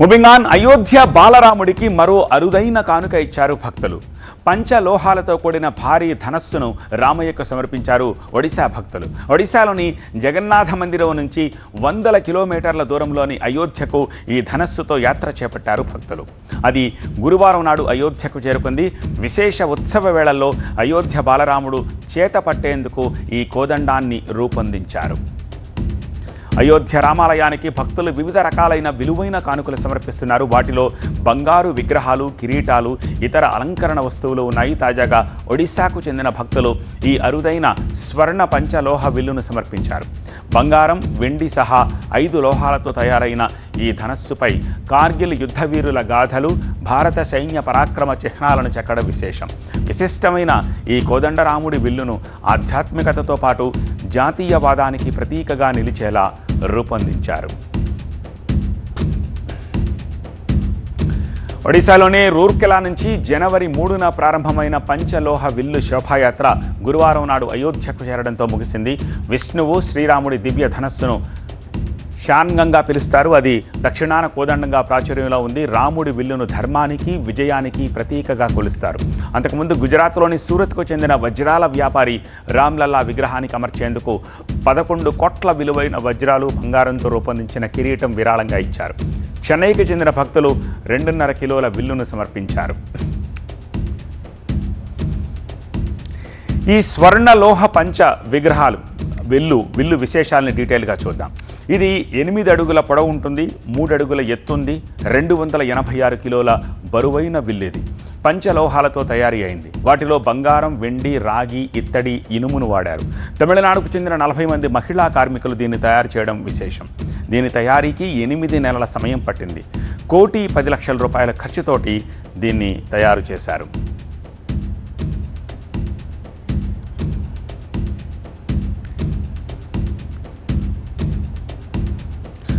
Moving on, Ayodhya బాలరాముడికి మరో అరుదైన కానుక ఇచ్చారు భక్తులు. పంచలోహాలతో కూడిన భారీ ధనస్సును రామయ్యకు సమర్పించారు ఒడిశా భక్తులు. ఒడిశాలోని జగన్నాథ మందిరం నుంచి 100 కిలోమీటర్ల దూరంలోని అయోధ్యకు ఈ ధనస్సుతో యాత్ర చేపట్టారు భక్తులు. అది గురువారం నాడు అయోధ్యకు చేరుకుంది. విశేష ఉత్సవ వేళల్లో అయోధ్య బాలరాముడు చేత పట్టేందుకు ఈ కోదండాన్ని రూపొందించారు. అయోధ్య రామాలయానికి భక్తులు వివిధ రకాలైన విలువైన కానుకలు సమర్పిస్తున్నారు. వాటిలో బంగారు విగ్రహాలు, కిరీటాలు, ఇతర అలంకరణ వస్తువులు ఉన్నాయి. తాజాగా ఒడిశాకు చెందిన భక్తులు ఈ అరుదైన స్వర్ణ పంచలోహ విల్లును సమర్పించారు. బంగారం, వెండి సహా 5 లోహాలతో తయారైన ఈ ధనస్సుపై కార్గిల్ యుద్ధవీరుల గాథలు, భారత సైన్య పరాక్రమ చిహ్నాలను చెక్కడం విశేషం. విశిష్టమైన ఈ కోదండరాముడి విల్లును ఆధ్యాత్మికతతో పాటు జాతీయవాదానికి ప్రతీకగా నిలిచేలా రూపొందించారు. ఒడిశాలోని రూర్కెలా నుంచి జనవరి 3న ప్రారంభమైన పంచలోహ విల్లు శోభాయాత్ర గురువారం నాడు అయోధ్యకు చేరడంతో ముగిసింది. విష్ణువు, శ్రీరాముడి దివ్య ధనస్సును శాన్గంగా పిలుస్తారు. అది దక్షిణాన కోదండంగా ప్రాచుర్యంలో ఉంది. రాముడి విల్లును ధర్మానికి, విజయానికి ప్రతీకగా కొలుస్తారు. అంతకుముందు గుజరాత్లోని సూరత్కు చెందిన వజ్రాల వ్యాపారి రామ్లల్లా విగ్రహానికి అమర్చేందుకు 11 కోట్ల విలువైన వజ్రాలు, బంగారంతో రూపొందించిన కిరీటం విరాళంగా ఇచ్చారు. చెన్నైకి చెందిన భక్తులు 2.5 కిలోల విల్లును సమర్పించారు. ఈ స్వర్ణలోహ పంచ విగ్రహాలు విల్లు విశేషాలని డీటెయిల్గా చూద్దాం. ఇది 8 అడుగుల పొడవు ఉంటుంది, 3 అడుగుల ఎత్తుంది, 286 కిలోల బరువైన విల్లు. ఇది పంచలోహాలతో తయారీ అయింది. వాటిలో బంగారం, వెండి, రాగి, ఇత్తడి, ఇనుమును వాడారు. తమిళనాడుకు చెందిన 40 మంది మహిళా కార్మికులు దీన్ని తయారు చేయడం విశేషం. దీని తయారీకి 8 నెలల సమయం పట్టింది. 1,10,00,000 రూపాయల ఖర్చుతోటి దీన్ని తయారు చేశారు.